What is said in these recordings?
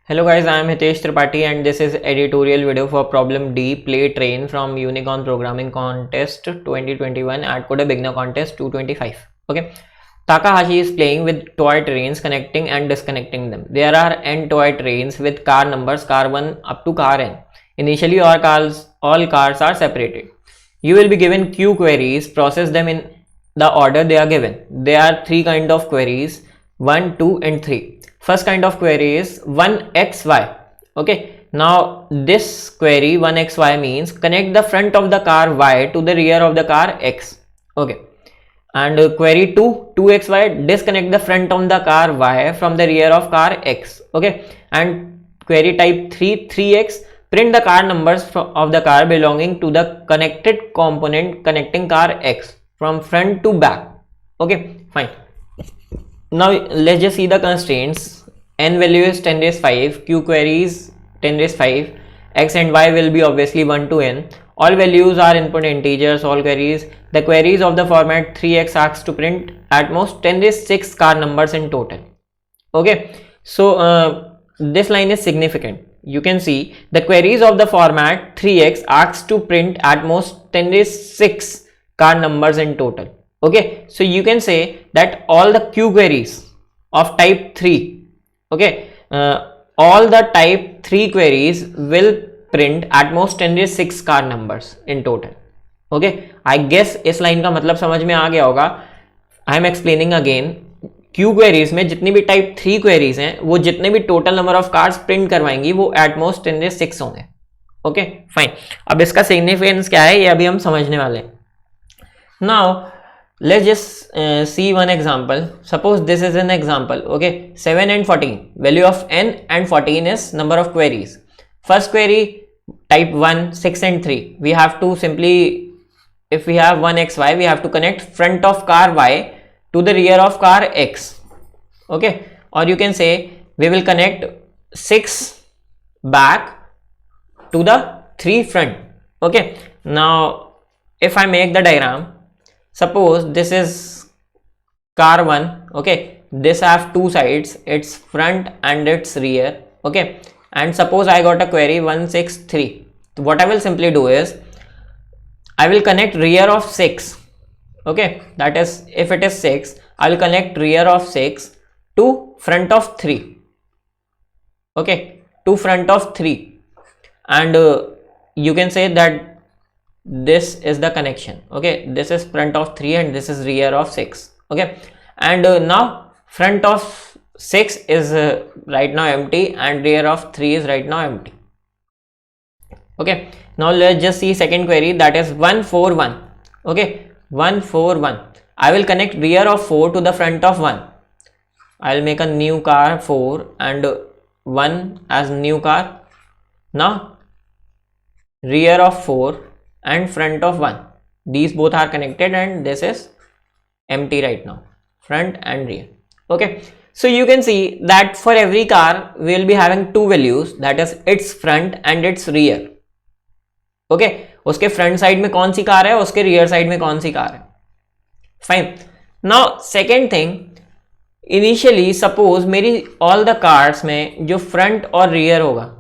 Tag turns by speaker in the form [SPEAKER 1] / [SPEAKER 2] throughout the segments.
[SPEAKER 1] Hello guys, I am Hitesh Tripathi and this is editorial video for problem D, play train from Unicorn Programming Contest 2021 at Coda Beginner Contest 225. Okay. Takahashi is playing with toy trains, connecting and disconnecting them. There are n toy trains with car numbers car 1 up to car n. Initially all cars are separated. You will be given Q queries, process them in the order they are given. There are three kinds of queries, 1, 2 and 3. First kind of query is 1xy. Okay, now this query 1xy means connect the front of the car y to the rear of the car x. Okay, and query 2xy, disconnect the front of the car y from the rear of car x. Okay, and query type 3x, print the car numbers of the car belonging to the connected component connecting car x from front to back. Okay, fine. Now let's just see the constraints. N value is 10 raised 5, Q query is 10 raised 5, X and Y will be obviously 1 to N. All values are input integers, all queries. The queries of the format 3x asks to print at most 10 raised 6 car numbers in total. Okay, so this line is significant. You can see the queries of the format 3x asks to print at most 10 raised 6 car numbers in total. Okay, so you can say that all the Q queries of type 3, okay, all the type 3 queries will print at most 10 raised 6 car numbers in total. Okay, I guess इस line का मतलब समझ में आ गया होगा. I am explaining again. Q queries में जितनी भी टाइप 3 queries हैं वो जितने भी total number of cards print करवाएंगी वो एट मोस्ट 10 raised 6 होंगे. Okay fine. अब इसका सिग्निफिकेंस क्या है ये अभी हम समझने वाले हैं. Now let's just see one example. Suppose this is an example. Okay, 7 and 14, value of n and 14 is number of queries. First query type 1, 6 and 3, we have to simply, if we have 1xy, we have to connect front of car y to the rear of car x. Okay, or you can say we will connect 6 back to the 3 front. Okay, now if I make the diagram, suppose this is car 1. Okay, this have two sides, its front and its rear. Okay, and suppose I got a query 163. So what I will simply do is I will connect rear of 6. Okay, that is if it is 6, I will connect rear of 6 to front of 3. Okay, to front of 3, and you can say that this is the connection. Okay, this is front of 3 and this is rear of 6. Okay, and now front of 6 is right now empty and rear of 3 is right now empty. Okay, now let's just see second query, that is 141. Okay, 141, I will connect rear of 4 to the front of 1. I will make a new car 4 and 1 as new car. Now rear of 4 and front of 1, these both are connected and this is empty right now, front and rear. Okay, so you can see that for every car we will be having two values, that is its front and its rear. Okay, उसके front side में कौन सी car है, उसके rear side में कौन सी car है. Fine. Now second thing, initially suppose मेरी all the cars में जो front और rear होगा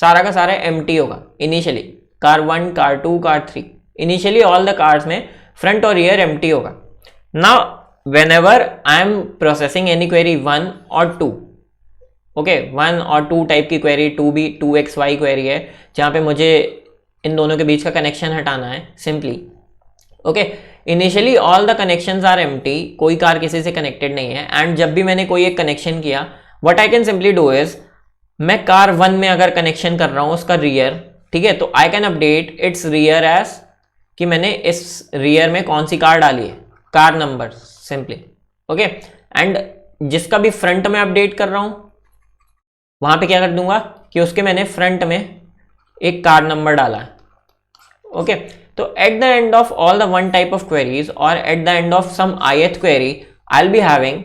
[SPEAKER 1] सारा का सारा empty होगा. Initially car 1, car 2, car 3, initially all the cars में फ्रंट और रियर एम्प्टी होगा. Now whenever I am processing any query 1 और 2, ओके, 1 और 2 टाइप की क्वेरी, 2 भी 2xy क्वेरी है जहाँ पे मुझे इन दोनों के बीच का कनेक्शन हटाना है simply. Okay, initially all the connections are empty, कोई कार किसी से कनेक्टेड नहीं है. एंड जब भी मैंने कोई एक कनेक्शन किया, what I can simply do is, मैं कार 1 में अगर कनेक्शन कर रहा हूँ उसका रियर, ठीक है, तो I can update its rear edge कि मैंने इस रियर में कौन सी कार डाली है, car number simply. Okay, and जिसका भी फ्रंट में अपडेट कर रहा हूं वहां पे क्या कर दूंगा कि उसके मैंने फ्रंट में एक कार नंबर डाला है. ओके, तो at the end of all the one type of queries और at the end of some ith query I will be having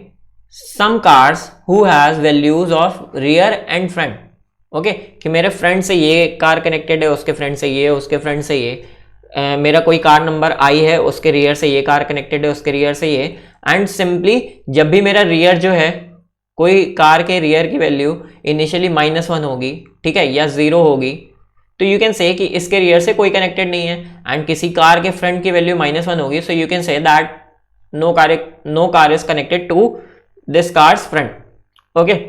[SPEAKER 1] some cars who has values of rear and front. Okay, कि मेरे front से ये car connected है, उसके front से ये, उसके फ्रंट से ये, मेरा कोई कार नंबर आई है, उसके रियर से ये कार कनेक्टेड है, उसके रियर से ये. एंड सिंपली जब भी मेरा रियर जो है कोई कार के रियर की वैल्यू इनिशियली -1 होगी, ठीक है, या 0 होगी, तो यू कैन से कि इसके रियर से कोई कनेक्टेड नहीं है, एंड किसी कार के फ्रंट की वैल्यू -1 होगी, so you can say that no car is connected to this car's front. Okay,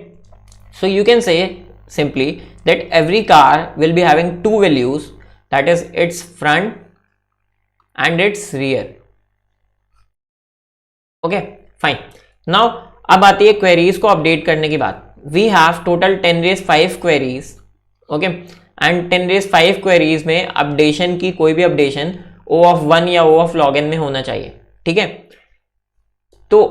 [SPEAKER 1] so you can say simply that every car will be having two values, that is its front and its rear. Okay, fine. Now अब आती है queries को update करने की बात. We have total 10⁵ queries. Okay, and 10⁵ queries में updation की कोई भी अपडेशन O(1) या O(log(n) में होना चाहिए, ठीक है. तो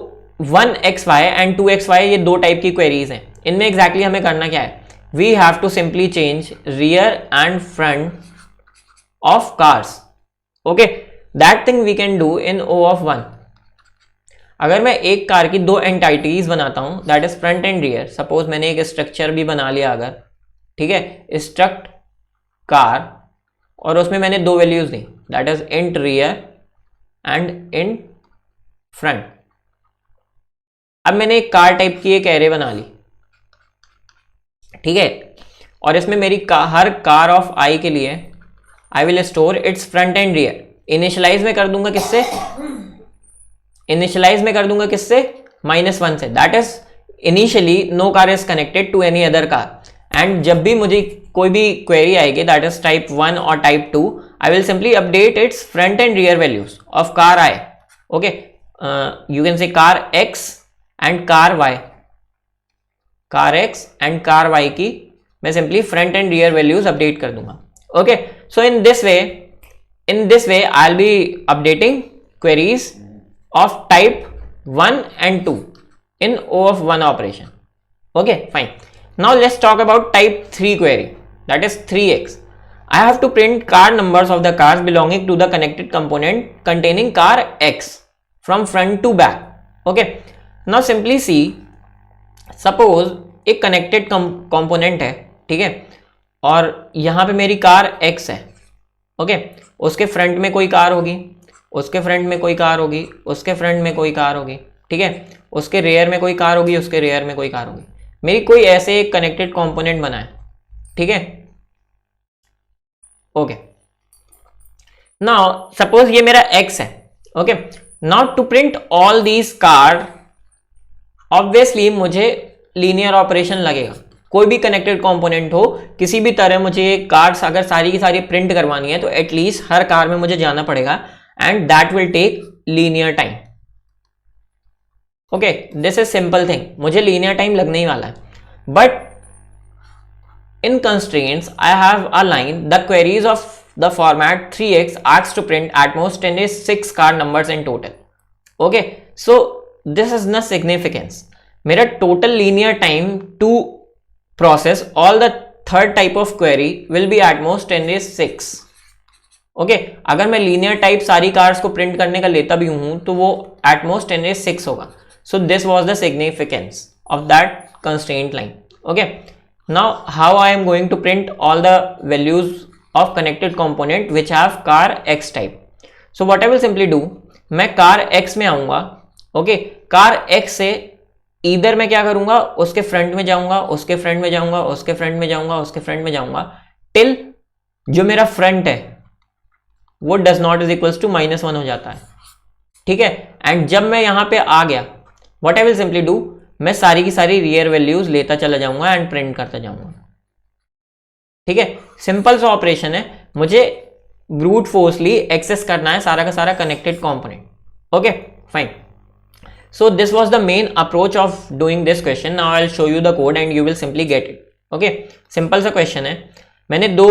[SPEAKER 1] 1xy एंड 2xy ये दो टाइप की क्वेरीज हैं. इनमें एग्जैक्टली हमें करना क्या है? We have to simply change rear and front of cars. Okay, that thing we can do in O(1). अगर मैं एक कार की दो एंटाइटीज बनाता हूं, that is front and rear. Suppose मैंने एक स्ट्रक्चर भी बना लिया अगर, ठीक है, स्ट्रक्ट कार, और उसमें मैंने दो values the, that is int rear and int front. अब मैंने एक कार टाइप की एक एरे बना ली, ठीक है, और इसमें मेरी हर कार ऑफ आई के लिए I will store its front and rear. Initialise में कर दूंगा किससे? इनिशियलाइज में कर दूंगा किससे? -1 से. That is initially no car is connected to any other car. And जब भी मुझे कोई भी क्वेरी आएगी दैट इज टाइप 1 और type 2, I will simply update its front and rear values of car I. Okay, you can say car X and car Y. Car X and car Y की मैं simply front and rear values update कर दूंगा. ओके, so in this way I will be updating queries of type 1 and 2 in O(1) operation. Okay, fine. Now let's talk about type 3 query, that is 3x. I have to print car numbers of the cars belonging to the connected component containing car x from front to back. Okay, now simply see, suppose एक connected component है, ठीक है, और यहां पे मेरी car x है. Okay, उसके फ्रंट में कोई कार होगी, उसके फ्रंट में कोई कार होगी, उसके फ्रंट में कोई कार होगी, ठीक है, उसके रेयर में कोई कार होगी, उसके रेयर में कोई कार होगी. मेरी कोई ऐसे एक कनेक्टेड कंपोनेंट बना है, ठीक है. ओके, नाउ सपोज ये मेरा x है. Okay, now to print all these car, obviously मुझे लीनियर ऑपरेशन लगेगा. कोई भी कनेक्टेड कंपोनेंट हो, किसी भी तरह मुझे कार्स अगर सारी की सारी प्रिंट करवानी है तो एटलीस्ट हर कार में मुझे जाना पड़ेगा, and that will take linear time. Okay, this is simple thing, मुझे लीनियर टाइम लगने ही वाला है. But in constraints I have a line, the queries of the format 3x asks to print at most 10⁶ car numbers in total. Okay, so this is the significance. मेरा total linear time to process all the third type of query will be at most 10⁶. Okay, अगर मैं linear type सारी cars को print करने का लेता भी हूं तो वो एट मोस्ट 10⁶ होगा. So this was the significance of that constraint line. Okay, now how I am going to print all the values of connected component which have car x type. So what I will simply do, मैं car x में आऊंगा. Okay, car x से इधर मैं क्या करूंगा, उसके front में जाऊंगा, उसके फ्रंट में जाऊंगा, उसके फ्रंट में जाऊंगा, उसके फ्रंट में जाऊंगा, टिल जो मेरा फ्रंट है वो does not is equals to -1 हो जाता है. ठीक है, एंड जब मैं यहां पे आ गया, what I will simply do, मैं सारी की सारी रियर वैल्यूज लेता चला जाऊंगा एंड प्रिंट करता जाऊंगा. ठीक है, सिंपल सा ऑपरेशन है, मुझे ब्रूट फोर्सली एक्सेस करना है सारा का सारा connected component. Okay, fine. So this was the main approach of doing this question. Now I'll show you the code and you will simply get it. Okay, simple सा question है. मैंने दो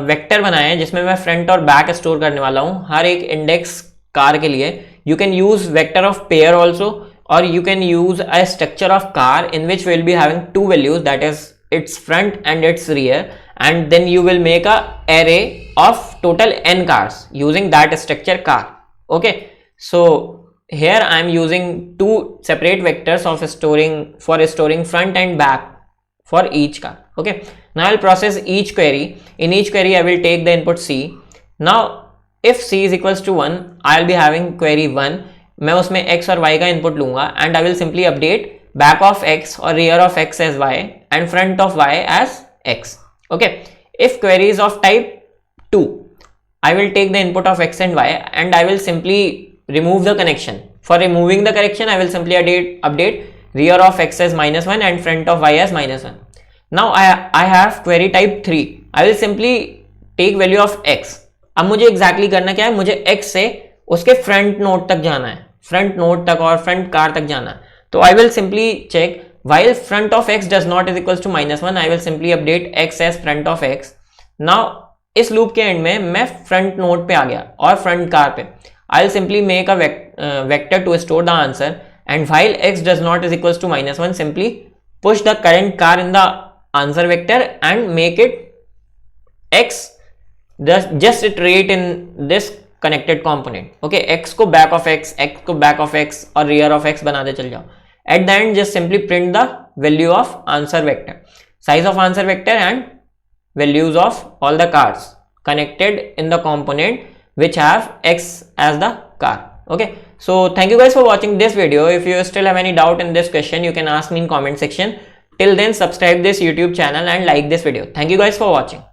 [SPEAKER 1] vector बनाए हैं जिसमें मैं फ्रंट और back store करने वाला हूं हर एक इंडेक्स कार के लिए. You can use vector of pair also, और you can use a structure of car in which will be having two values, that is its front and its rear, and then you will make a array of total n cars using that structure car. Okay, so here I am using two separate vectors of storing front and back for each car. Okay, now I will process each query. In each query I will take the input c. Now if c is equals to 1, I will be having query 1. मैं उसमें x और y का input लूंगा and I will simply update back of x or rear of x as y and front of y as x. Okay, if query is of type 2, I will take the input of x and y and I will simply remove the connection. For removing the connection, I will simply update rear of x as -1 and front of y as -1. Now I have query type 3. I will simply take value of x. अब मुझे exactly करना क्या है, मुझे x से उसके front node तक जाना है, फ्रंट नोड तक और फ्रंट कार तक जाना है. तो I will simply check while front of x does not is equals to -1, I will simply update x as front of x. Now इस लूप के एंड में मैं फ्रंट नोड पे आ गया और फ्रंट कार पे. I will simply make a vector to store the answer, and while x does not is equals to -1, simply push the current car in the answer vector and make it x just iterate in this connected component. Okay, x को back of x को back of x और rear of x बनाते चल जाओ. At the end just simply print the value of answer vector, size of answer vector and values of all the cars connected in the component which have x as the car. Okay, so thank you guys for watching this video. If you still have any doubt in this question, you can ask me in comment section. Till then, subscribe this YouTube channel and like this video. Thank you guys for watching.